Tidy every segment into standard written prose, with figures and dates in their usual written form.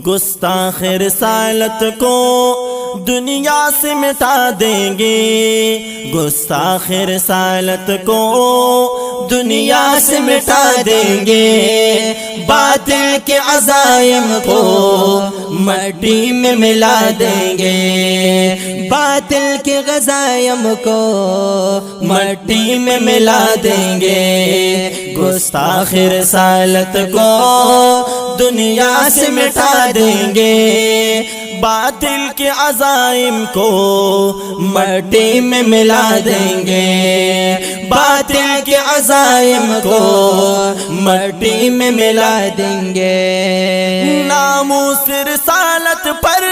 گستاخ رسالت کو دنیا سے مٹا دیں گے، گستاخ رسالت کو دنیا سے مٹا دیں گے، باطل کے عزائم کو مٹی میں ملا دیں گے، باطل کے عزائم کو مٹی میں ملا دیں گے، گستاخ رسالت کو دنیا سے مٹا دیں گے، باطل کے عزائم کو مٹی میں ملا دیں گے، باطل کے عزائم کو مٹی میں ملا دیں گے۔ ناموس رسالت پر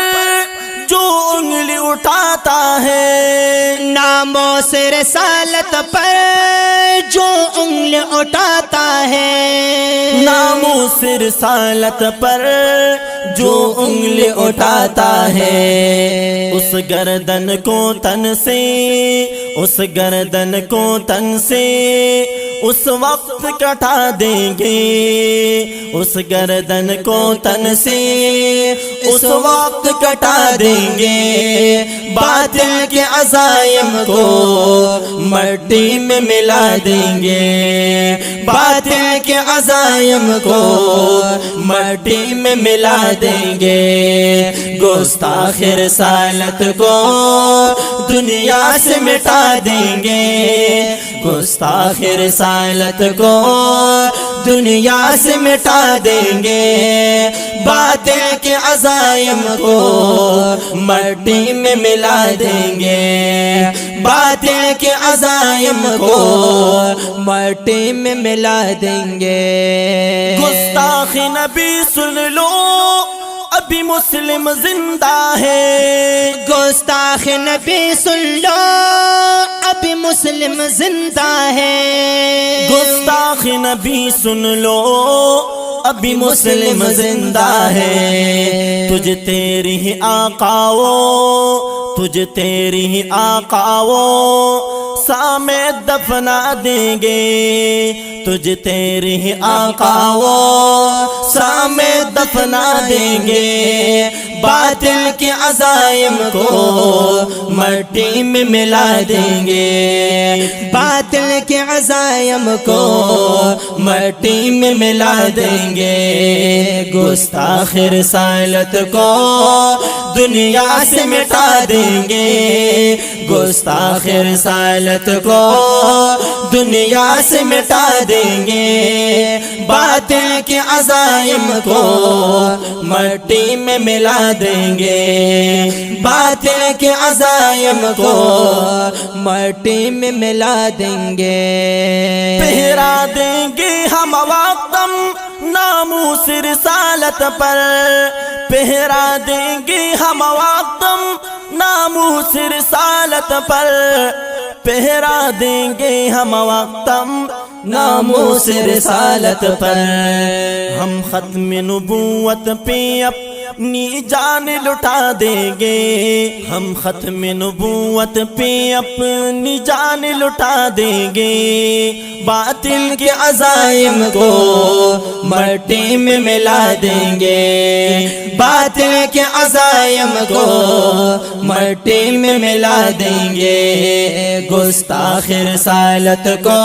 جو انگلی اٹھاتا ہے، ناموس رسالت پر جو انگلی اٹھاتا ہے، ناموس رسالت پر جو انگلی اٹھاتا ہے، اس گردن کو تن سے، اس گردن کو تن سے اس وقت کٹا دیں گے، اس گردن کو تن سے اس وقت کٹا دیں گے، باطل کے عزائم کو مٹی میں ملا دیں گے، باطل کے عزائم کو مٹی میں ملا دیں گے، گستاخ رسالت کو دنیا سے مٹا دیں گے، گستاخ رسالت کو دنیا سے مٹا دیں گے، باطل کے عزائم کو مٹی میں ملا دیں گے، باطل کے عزائم کو مٹی میں ملا دیں گے۔ گستاخ نبی سن لو ابھی مسلم زندہ ہے، گستاخ نبی سن لو ابھی مسلم زندہ ہے، گستاخ نبی سن لو ابھی مسلم زندہ ہے، تجھ تیری ہی آقاو، تجھ تیری ہی آقاو سامنے دفنا دیں گے، تجھ تیری ہی آقاو سامنے دفنا دیں گے، باطل کے عزائم کو مٹی میں ملا دیں گے، باطل کے عزائم کو مٹی میں ملا دیں گے، گستاخ رسالت کو دنیا سے مٹا دیں گے، گستاخ رسالت کو دنیا سے مٹا دیں گے، باطل کے عزائم کو مٹی میں ملا دیں گے، باطل کے عزائم کو مٹی میں ملا دیں گے، پہرا دیں گے ہم وقتم ناموس رسالت پر، پہرا دیں گے ہم وقتم ناموس رسالت پر، پہرا دیں گے ہم وقتم ناموس رسالت پر، ہم ختم نبوت پہ اپنی جان لٹا دیں گے، ہم ختم نبوت پہ اپنی جان لٹا دیں گے، باطل کے عزائم کو مٹی میں ملا دیں گے، باطل کے عزائم کو مٹی میں ملا دیں گے، گستاخ رسالت کو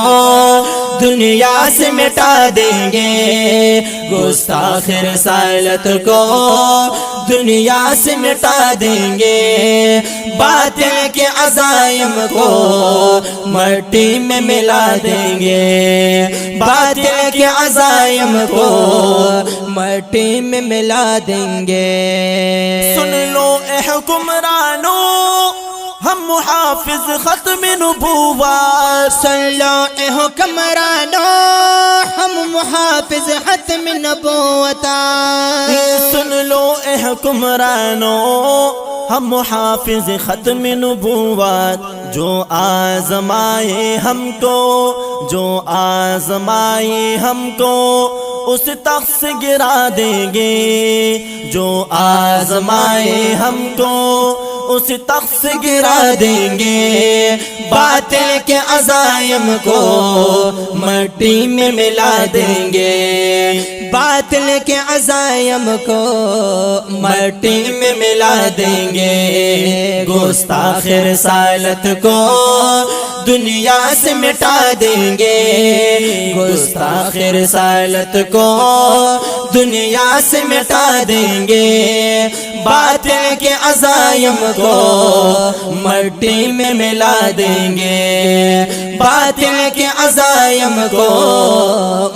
دنیا سے مٹا دیں گے، گستاخ رسالت کو دنیا سے مٹا دیں گے، باطل کے عزائم کو مٹی میں ملا دیں گے، باطل کے عزائم کو مٹی میں ملا دیں گے۔ سن لو اے حکمرانو ہم محافظ ختم نبوت، سن لو اے حکمرانو ہم محافظ ختم نبوت، سن لو اے حکمرانو ہم محافظ ختم نبوت، جو آزمائے ہم کو، جو آزمائے ہم کو اس تخت سے گرا دیں گے، جو آزمائے ہم کو اس تخت سے گرا دیں گے، باطل کے عزائم کو مٹی میں ملا دیں گے، باطل کے عزائم کو مٹی میں ملا دیں گے، گستاخ رسالت کو دنیا سے مٹا دیں گے، گستاخ رسالت کو دنیا سے مٹا دیں گے، باطل کے عزائم کو مٹی میں ملا دیں گے، باطل کے عزائم کو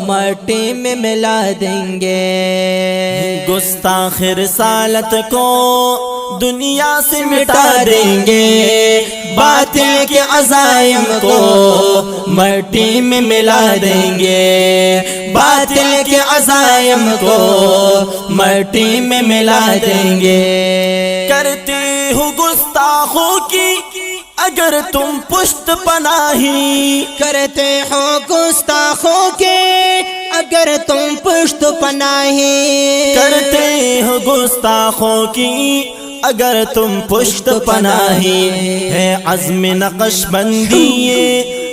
مٹی میں ملا دیں گے، گستاخ رسالت کو دنیا سے مٹا دیں گے، باطل کے عزائم کو مٹی میں ملا دیں گے، باطل کے عزائم کو مٹی میں ملا دیں گے۔ کرتے ہو گستاخوں کی اگر تم پشت پناہی، کرتے ہو گستاخوں کے اگر تم پشت پناہی، کرتے ہو گستاخوں کی اگر تم پشت پناہی، ہے عزم نقش بندی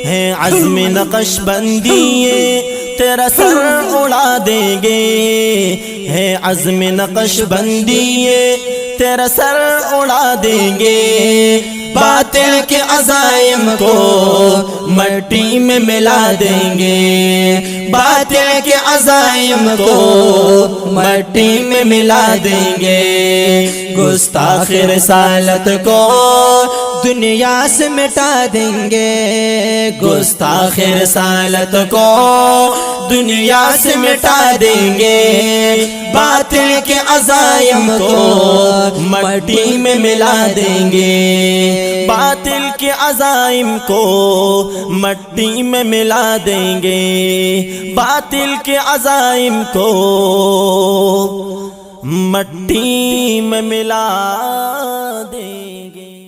ہے عزم نقش بندی تیرا سر اڑا دیں گے، ہے عزم نقش بندی تیرا سر اڑا دیں گے، باطل کے عزائم کو مٹی میں ملا دیں گے، باطل کے عزائم کو مٹی میں ملا دیں گے، گستاخ رسالت کو دنیا سے مٹا دیں گے، گستاخ رسالت کو دنیا سے مٹا دیں گے، باطل کے عزائم کو مٹی میں ملا دیں گے، باطل کے عزائم کو مٹی میں ملا دیں گے، باطل کے عزائم کو مٹی میں ملا دیں گے۔